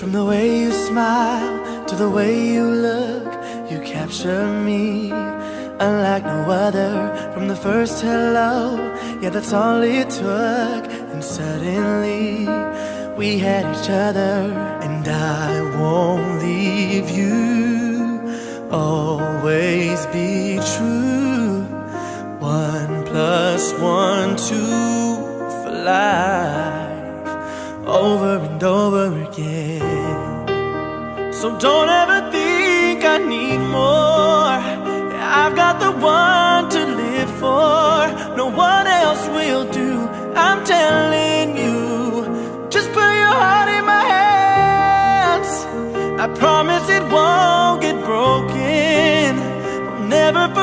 From the way you smile to the way you look, you capture me unlike no other. From the first hello, yeah, that's all it took. And suddenly we had each other. And I won't leave you, always be true. 1 + 1, 2 for life, over and over again. So don't ever think I need more. I've got the one to live for. No one else will do, I'm telling you. Just put your heart in my hands. I promise it won't get broken. I'll never forget